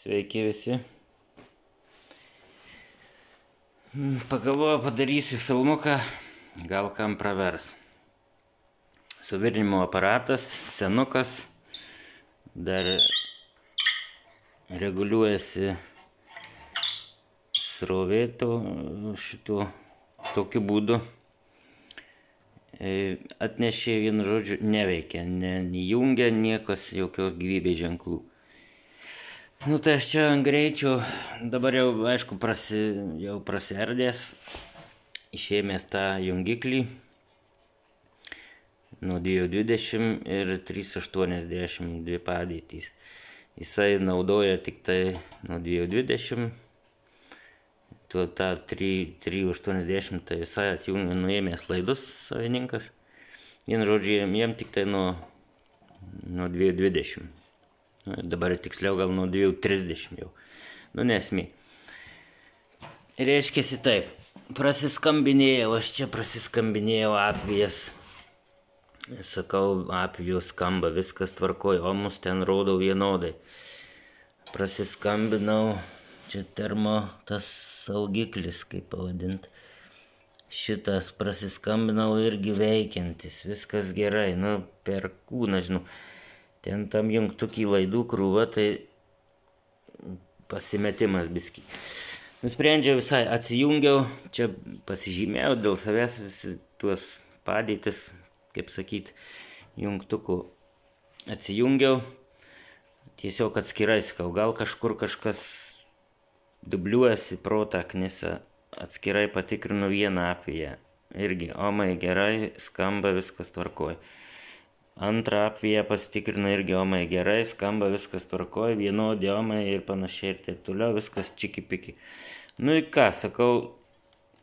Sveiki visi. Pagalvoju, padarysiu filmuką, gal kam pravers. Suvirinimo aparatas, senukas, dar reguliuojasi srovė tokiu būdu. Atnešė, vienu žodžiu, neveikia, neįjungia niekas, jokios gyvybės ženklų. Nu tai aš čia ant greičio, dabar jau, aišku, jau prasiardęs, išėmęs tą jungiklį nuo 220 ir 382 padėtys. Jisai naudoja tik tai nuo 220, tuo tą 380 tai visai atjungė, nuėmęs laidus savininkas. Vienu žodžiu, jam tik tai nuo 220. Dabar tiksliau gal nuo 230 jau. Nu nesmė. Reiškiasi taip. Prasiskambinėjau, aš čia prasiskambinėjau apvijas. Sakau, apvijos skamba, viskas tvarkoj, o mus ten rodo vienodai. Prasiskambinau, čia tas saugiklis, kaip pavadint. Šitas prasiskambinau irgi veikiantis, viskas gerai, nu per kūną, žinau. Ten tam jungtukį laidų krūva, tai pasimetimas biskį. Nusprendžiau visai, atsijungiau, čia pasižymėjau dėl savęs visi tuos padėtis, kaip sakyt, jungtukų. Atsijungiau, tiesiog atskirai sakau, gal kažkur kažkas dubliuojasi protaknėse, atskirai patikrinu vieną apviją. Irgi, omai gerai, skamba, viskas tvarkoj. Antrą apviją pasitikrinu irgi, omai gerai, skamba, viskas tvarkoj, vienodi omai ir panašiai ir taip toliau, viskas čiki-piki. Nu ir ką, sakau,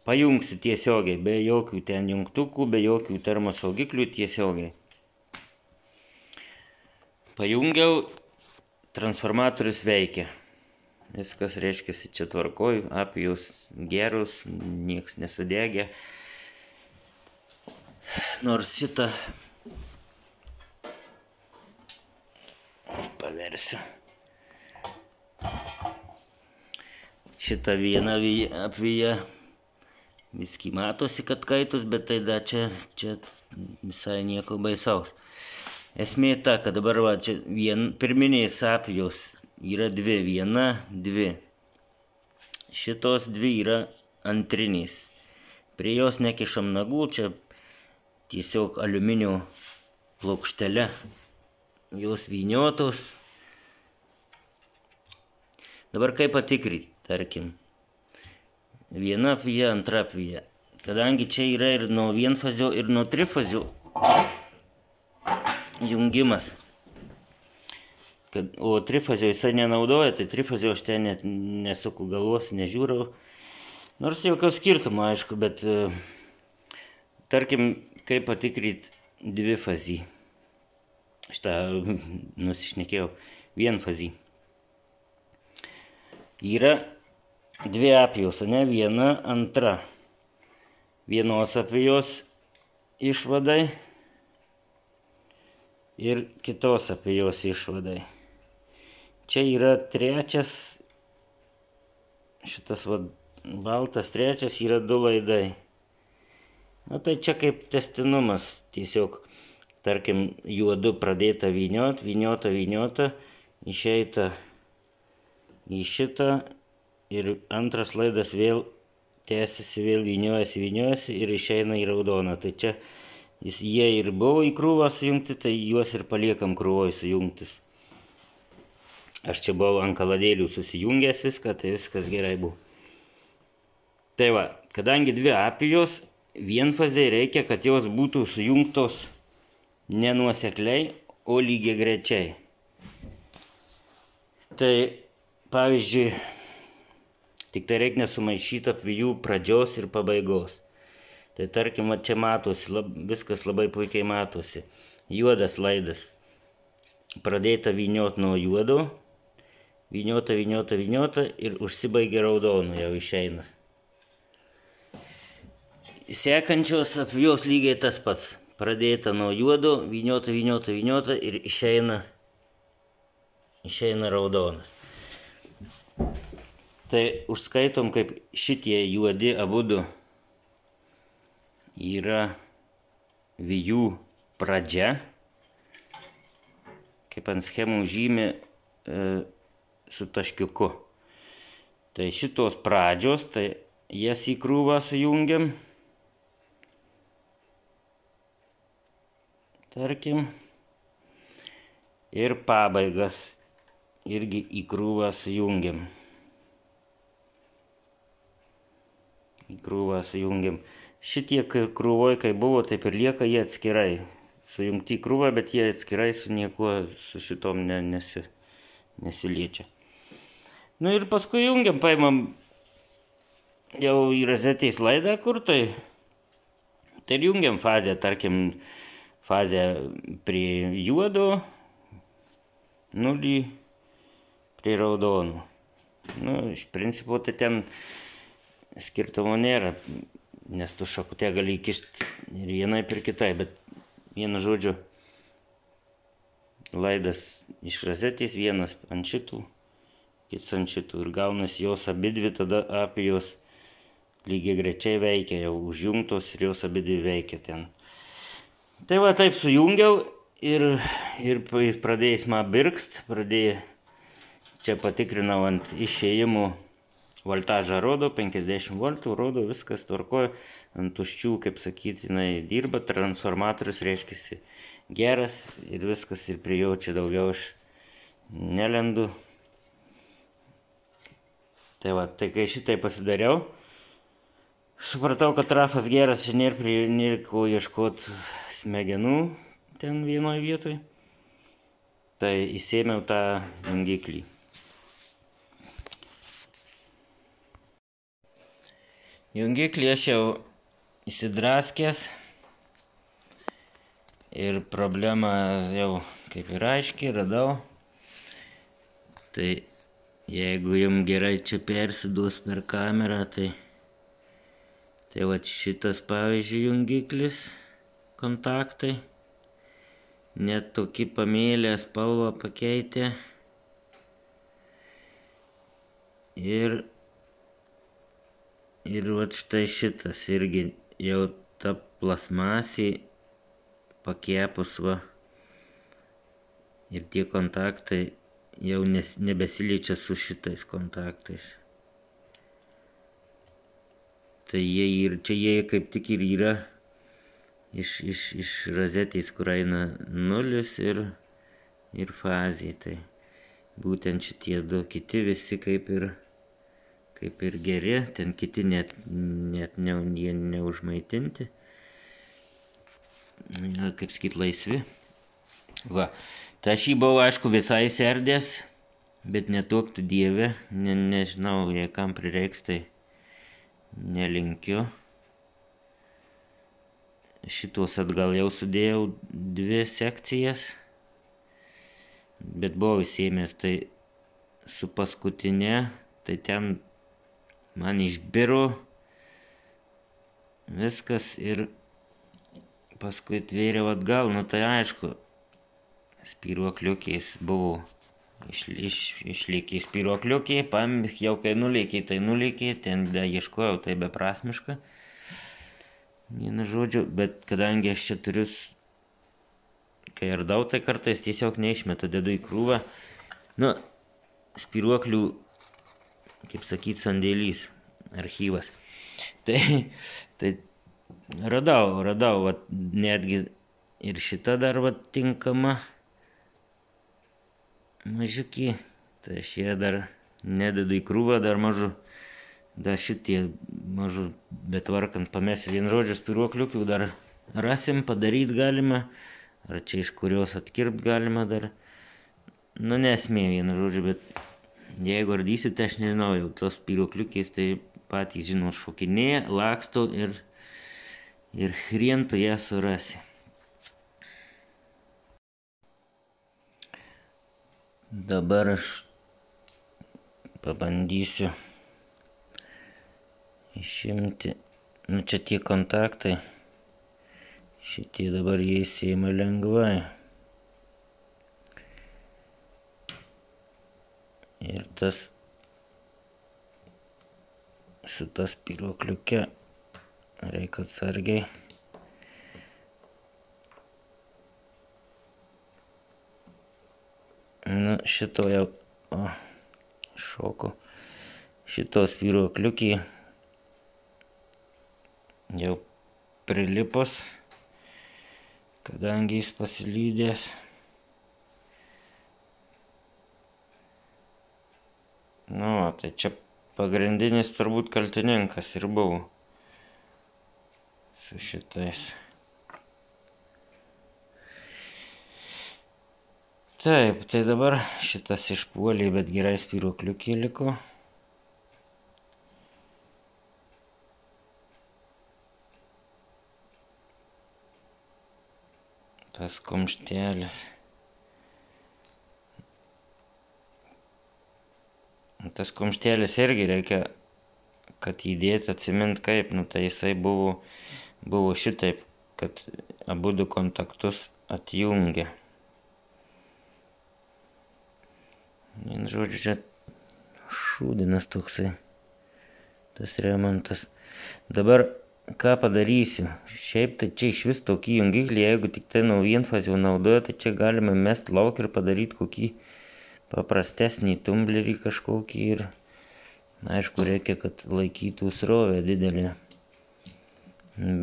pajungsiu tiesiogiai, be jokių ten jungtukų, be jokių termosaugiklių tiesiogiai. Pajungiau, transformatorius veikia. Viskas reiškiasi čia tvarkoj, apvijos gerus, nieks nesudegė. Nors šitą paversiu. Šitą vieną apviją viskį matosi, kad kaitus, bet tai da čia visai nieko baisaus. Esmė ta, kad dabar va, čia pirminės apvijos yra dvi, viena, dvi. Šitos dvi yra antrinės. Prie jos nekišam nagų, čia tiesiog aliuminio plokštele. Jos vyniotos. Dabar kaip patikrinti, tarkim. Viena apvija, antra apvija. Kadangi čia yra ir nuo vienfazio, ir nuo trifazio jungimas. O trifazio jisai nenaudoja, tai trifazio aš ten net nesuku galvos, nežiūrau. Nors jokio skirtumo, aišku, bet tarkim, kaip patikrinti dvifazį. Šitą nusišnekėjau, vienfazį. Yra dvi apvijos, ne? Viena, antra. Vienos apvijos išvadai ir kitos apvijos išvadai. Čia yra trečias, šitas baltas trečias yra du laidai. Na tai čia kaip tęstinumas, tiesiog. Tarkim, juodu pradėta vyniota, išeita į šitą ir antras laidas vėl tęsiasi, vėl vyniojasi ir išeina į raudoną. Tai čia jie ir buvo į krūvą sujungti, tai juos ir paliekam krūvoj sujungtis. Aš čia buvau ant kaladėlių susijungęs viską, tai viskas gerai buvo. Tai va, kadangi dvi apvijos, vienfaziai reikia, kad jos būtų sujungtos nenuosekliai, o lygiagrečiai. Tai, pavyzdžiui, tik tai reikia nesumaišyti apvijų pradžios ir pabaigos. Tai tarkim, čia matosi, viskas labai puikiai matosi. Juodas laidas. Pradėta vyniot nuo juodo, vyniota ir užsibaigia raudonu, jau išeina. Sekančios apvijos lygiai tas pats. Pradėta nuo juodo, vyniota ir išeina raudonas. Tai užskaitom, kaip šitie juodi abudu yra vijų pradžia, kaip ant schemų žymi su taškiuku. Tai šitos pradžios, tai jas į krūvą sujungiam, tarkim, ir pabaigas irgi į krūvą sujungiam. Šitie krūvoj, kai buvo, taip ir lieka jie atskirai. Sujungti į krūvą, bet jie atskirai su niekuo, su šitom nesiliečia. Nu ir paskui jungiam, paimam jau į rozetės laidą, kur tai ir jungiam fazę, tarkim, fazę prie juodo, nulį prie raudonų. Nu, iš principo, tai ten skirtumo nėra, nes tu šakutę gali įkišti ir vienai per kitai, bet vienu žodžiu, laidas iš rozetės, vienas ant šitų, kits ant šitų, ir gaunas jos abidvi, tada apie jos lygiai grečiai veikia, jau užjungtos ir jos abidvi veikia ten. Tai va, taip sujungiau ir pradėjęs man birkst, čia patikrinau ant išėjimų, voltažą rodo, 50 voltų, rodo, viskas tvarkoja, ant tuščių, kaip sakyti, jinai dirba, transformatorius reiškiasi geras ir viskas, ir prie jo čia daugiau aš nelendu. Tai va, tai kai šitai pasidariau, supratau, kad trafas geras, čia nėra ko ieškot smegenų ten vienoj vietoj, tai įsėmiau tą jungiklį. Jungiklį aš jau įsidraskęs ir problemą jau kaip ir aiškiai radau. Tai jeigu jums gerai čia persiduos per kamerą, tai va šitas pavyzdžiui jungiklis, kontaktai, net tokį pamėlę spalvą pakeitė. Ir vat štai šitas irgi jau ta plasmasė pakepus va. Ir tie kontaktai jau nebesiliečia su šitais kontaktais. Tai jie kaip tik ir yra iš rozetės, kur eina nulis ir fazė. Tai būtent šitie du, kiti visi kaip ir geri, ten kiti net neužmaitinti, kaip sakyt, laisvi. Va, tai aš jį buvau, aišku, visai serdęs, bet netuok tu Dieve, nežinau, jei kam prireiks, tai nelinkiu. Šitos atgal jau sudėjau 2 sekcijas, bet buvau įsėmęs, tai su paskutinė, tai ten man išbiro viskas ir paskui atvėriau atgal, nu tai aišku, spyruokliukiais buvo, išlėkė spyruokliukiai, jau kai nulėkė, tai nulėkė, ten ieškojau, tai beprasmiška, vienu žodžiu, bet kadangi aš čia turiu, kai ardau, tai kartais tiesiog neišmetu, dedu į krūvą, nu, spyruoklių, kaip sakyt, sandėlys, archyvas. Tai radau, vat, netgi ir šita dar vat tinkama mažiukį, tai aš ją dar nededu į krūvą, dar mažu, dar šitie mažu, bet tvarkant pamesiu, vien žodžiu, spyruokliukių dar rasim, padaryti galima, ar čia iš kurios atkirpt galima dar, nu nesmė vienu žodžiu, bet jeigu ardysite, aš nežinau, jau tos spyruokliukiais, tai patys, žinot, šokinėja, laksto ir hrien tu ją surasi. Dabar aš pabandysiu išimti, nu čia tie kontaktai, šitie dabar jie įsėma lengvai. Ir tas su ta spyruokliuke reikia atsargiai. Nu, šito jau šoko. Šito spyruokliukį jau prilipus, kadangi jis pasilydęs. Nu, tai čia pagrindinis turbūt kaltininkas ir buvo su šitais. Taip, tai dabar šitas išpuolė, bet gerai spyruokliukė liko. Tas kumštelis. Tas kumštelis irgi reikia, kad įdėti, atsimint kaip, nu tai jisai buvo šitaip, kad abudu kontaktus atjungia. Vien žodžiu, čia šūdinas toksai, tas remontas. Dabar ką padarysiu? Šiaip tai čia iš vis tokį jungiklį, jeigu tik tai naujienfazių naudoja, tai čia galime mest lauk ir padaryti kokį paprastesnį tumblerį kažkokį ir aišku reikia, kad laikytų srovę didelį.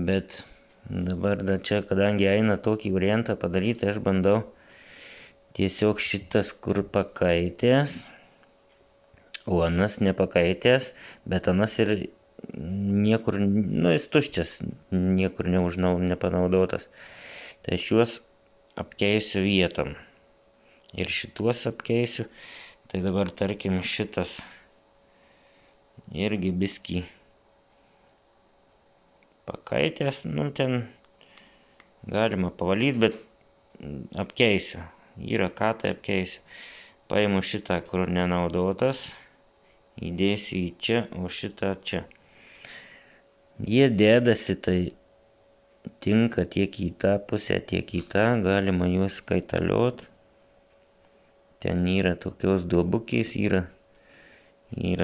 Bet dabar čia, kadangi eina tokį variantą padaryti, aš bandau tiesiog šitas kur pakaitęs, o anas nepakaitęs, bet anas ir niekur, nu jis tuščias, niekur nepanaudotas. Tai šiuos apkeisiu vietom. Ir šituos apkeisiu. Tai dabar tarkim šitas irgi biskį pakaitęs, nu ten galima pavalyti, bet apkeisiu. Yra ką tai apkeisiu. Paimu šitą, kur nenaudotas, įdėsiu į čia, o šitą čia. Jie dėdasi, tai tinka tiek į tą pusę, tiek į tą, galima juos kaitaliot. Ten yra tokios duobukės, yra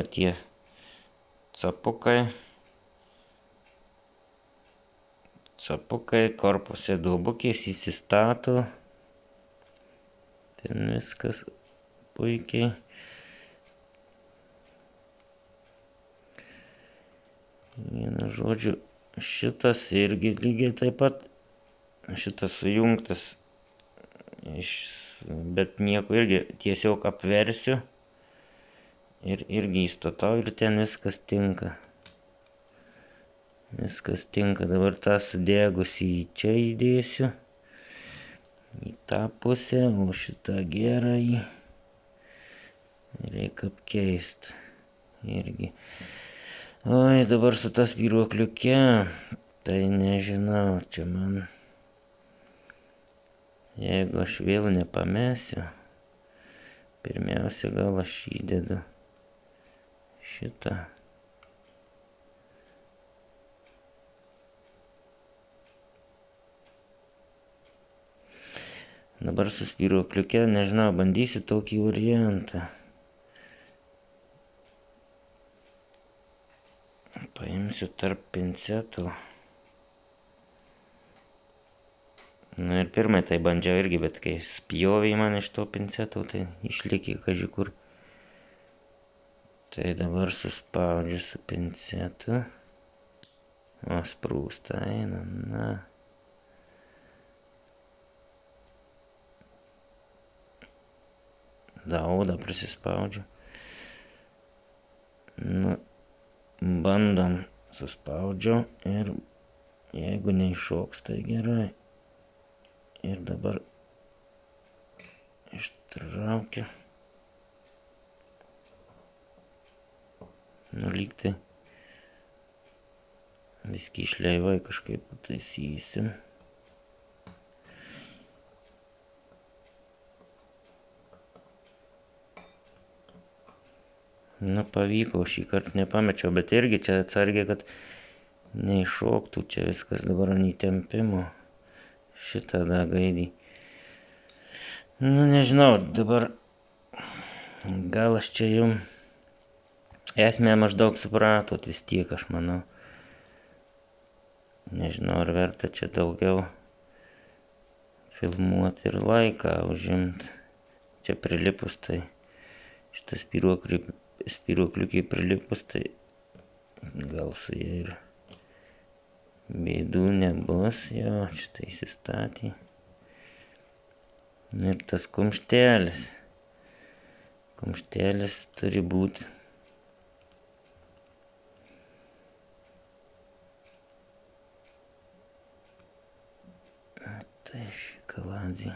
tie capukai, korpuse duobukės įsistato, ten viskas puikiai. Vienu žodžiu, šitas irgi lygiai taip pat, šitas sujungtas bet nieko irgi tiesiog apversiu ir irgi įstatau ir ten viskas tinka. Viskas tinka. Dabar tą sudegusį į čia įdėsiu, į tą pusę, o šitą gerai reikia apkeisti irgi. Oi, dabar su tas spyruokliuke, tai nežinau, čia man... Jeigu aš vėl nepamesiu, pirmiausia gal aš įdedu šitą. Dabar su spyruokliuke, nežinau, bandysiu tokį variantą. Paimsiu tarp pincetų. Nu ir pirmai tai bandžiau irgi, bet kai spjovė man iš to pinceto, tai išlikė kažkur. Tai dabar suspaudžiu su pincetu. O sprūsta eina, na. Daudą prisispaudžiu. Nu, bandom, suspaudžiau ir jeigu neiššoks, tai gerai. Ir dabar ištraukiu. Nu, lygtai viskį išleivai kažkaip pataisysim. Nu, pavyko, šį kartą nepamečiau, bet irgi čia atsargiai, kad neiššoktų čia viskas dabar ant įtempimo. Šitą da gaidį. Nu, nežinau, dabar gal aš čia jums Esmę maždaug supratot vis tiek, aš manau. Nežinau, ar verta čia daugiau filmuoti ir laiką užimti. Čia prilipus, tai šitas spyruokliukiai prilipus, tai gal su jie ir bėdų nebus. Jo, šitą įsistatė. Ir tas kumštelis. Kumštelis turi būti. Tai šikaladė.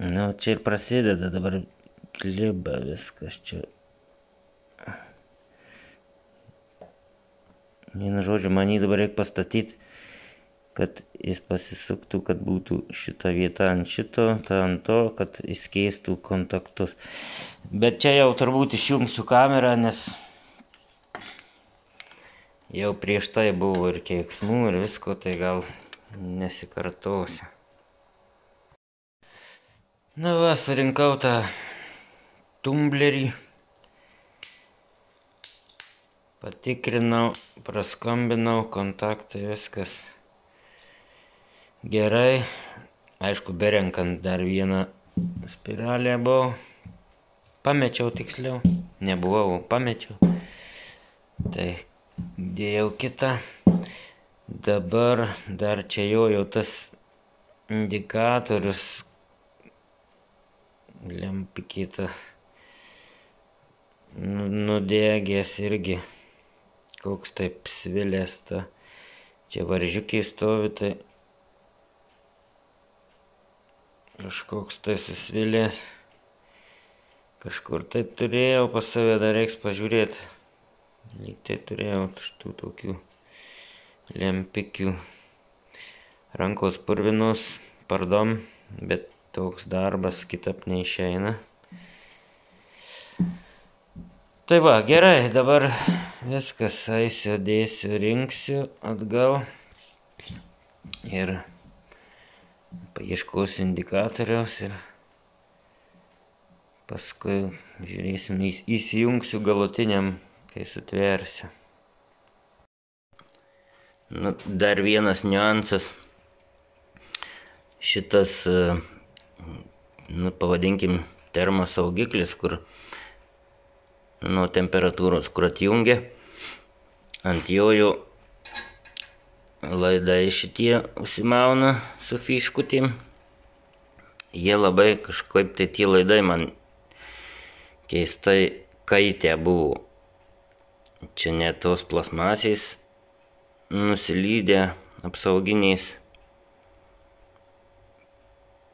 Nu, čia ir prasideda dabar kliba viskas čia. Vienu žodžiu, man jį dabar reikia pastatyti, kad jis pasisuktų, kad būtų šita vieta ant šito, ta ant to, kad jis keistų kontaktus. Bet čia jau turbūt išjungsiu kamerą, nes jau prieš tai buvo ir keiksmų ir visko, tai gal nesikartosiu. Nu va, surinkau tą tumblerį. Patikrinau, praskambinau, kontaktai, viskas gerai. Aišku, berenkant dar vieną spiralę buvau. Pamečiau tiksliau. Nebuvau, pamečiau. Tai dėjau kitą. Dabar dar čia jau tas indikatorius. Lempikita nudegęs irgi. Koks taip svilės ta. Čia varžiukiai stovi, tai kažkoks tai susvilės. Kažkur tai turėjau pas save, dar reiks pažiūrėti. Lyg tai turėjau štų tokių lempikių. Rankos purvinos, pardon, bet toks darbas kitap neišeina. Tai va, gerai, dabar viskas, eisiu, dėsiu, rinksiu atgal ir paieškosiu indikatoriaus ir paskui žiūrėsim, įsijungsiu galutiniam, kai sutversiu. Nu, dar vienas niuansas. Šitas, pavadinkim, termosaugiklis, kur nuo temperatūros, kur atjungia, ant jo laidai šitie užsimauna su fiškutėm. Jie labai kažkaip tai tie laidai man keistai kaitę buvo. Čia net tos plasmasės nusilydę apsauginiais.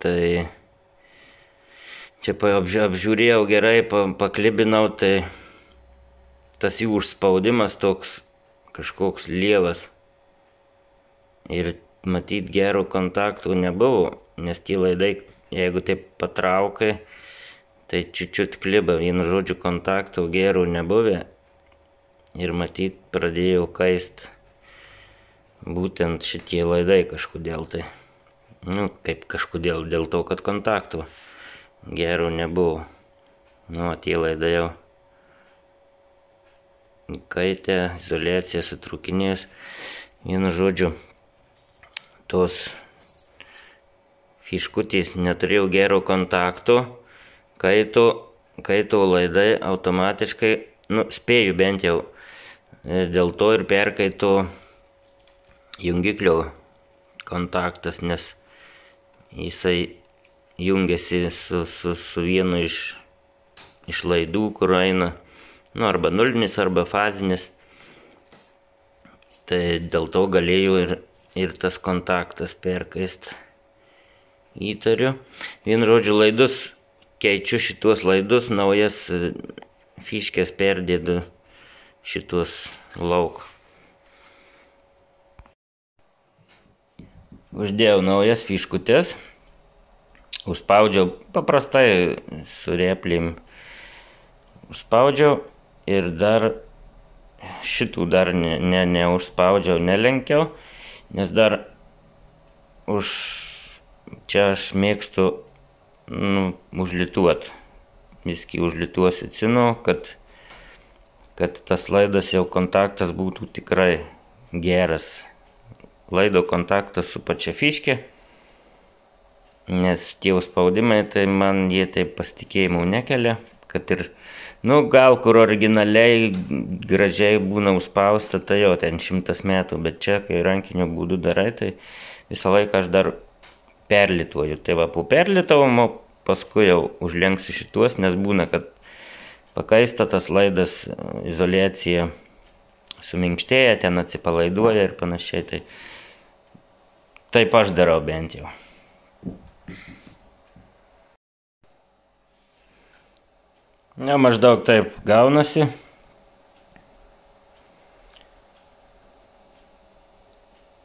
Tai čia apžiūrėjau gerai, paklibinau, tai tas jų užspaudimas toks kažkoks lievas. Ir matyt gerų kontaktų nebuvo, nes tie laidai, jeigu taip patraukai, tai čiut kliba, vienu žodžiu kontaktų gerų nebuvę. Ir matyt pradėjau kaist būtent šitie laidai kažkodėl tai. Nu, kaip kažkodėl, dėl to, kad kontaktų gerų nebuvo. Nu, tie laidai jau kaitė, izoliacija sutrūkinėjus. Vienu žodžiu, tos fiškutės neturėjau gero kontakto, kaito laidai automatiškai, spėju bent jau, dėl to ir perkaito jungiklio kontaktas, nes jisai jungiasi su vienu iš laidų, kur eina, arba nulinis, arba fazinis. Tai dėl to galėjau ir tas kontaktas perkaist. Įtariu. Vienu žodžiu, laidus, keičiu šitos laidus, naujas fiškės perdėdu šitos lauk. Uždėjau naujas fiškutės. Užspaudžiau paprastai su replėm. Užspaudžiau ir dar šitų dar neužspaudžiau, nelenkiau, nes dar čia aš mėgstu užlituot. Viskį užlituosiu cinu, kad tas laidas jau kontaktas būtų tikrai geras. Laido kontaktas su pačia fiške, nes tie užspaudimai, tai man jie taip pasitikėjimų nekelia, kad ir, gal kur originaliai gražiai būna užspausta, tai jau ten 100 metų, bet čia, kai rankiniu būdu darai, tai visą laiką aš dar perlituoju. Tai va, po perlitavimo paskui jau užlenksiu šituos, nes būna, kad pakaista tas laidas, izoliacija suminkštėja, ten atsipalaiduoja ir panašiai. Tai taip aš darau bent jau. Maždaug taip gaunasi.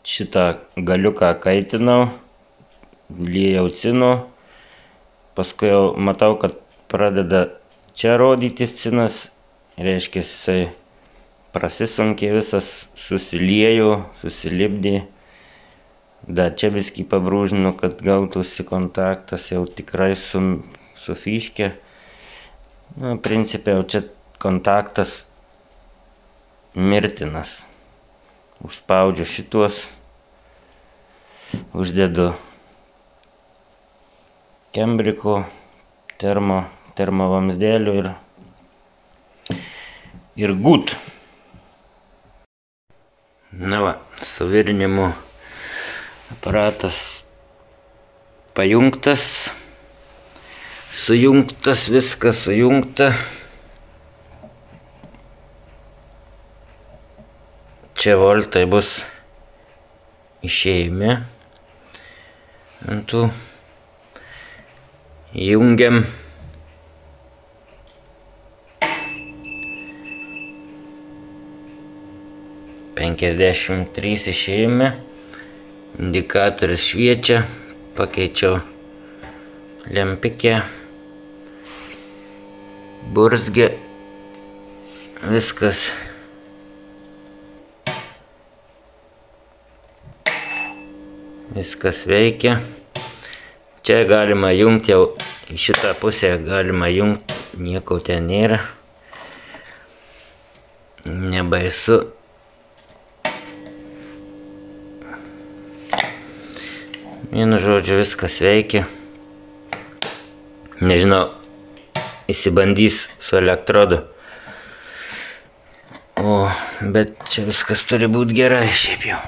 Šitą galiuką kaitinau, liejau cinu, paskui jau matau, kad pradeda čia rodytis cinas, reiškia, jisai prasisunkė visas, susiliejo, susilipdė. Dar čia viskį pabrūžinu, kad gautųsi kontaktas jau tikrai su fiške. Principe jau čia kontaktas mirtinas. Užspaudžiu šituos, uždedu kembriko, termovamsdėlių ir gut. Va, suvirinimo aparatas pajungtas, sujungtas, viskas sujungta. Čia voltai bus išėjimi. Jungiam. $53 išėjimi. Indikatorius šviečia. Pakeičiau lempikę. Burzgė. Viskas. Viskas veikia. Čia galima jungti jau į šitą pusę, galima jungti, nieko ten nėra. Nebaisu. Vienu žodžiu, viskas veikia. Nežinau, įsibandys su elektrodu. Bet čia viskas turi būti gerai šiaip jau.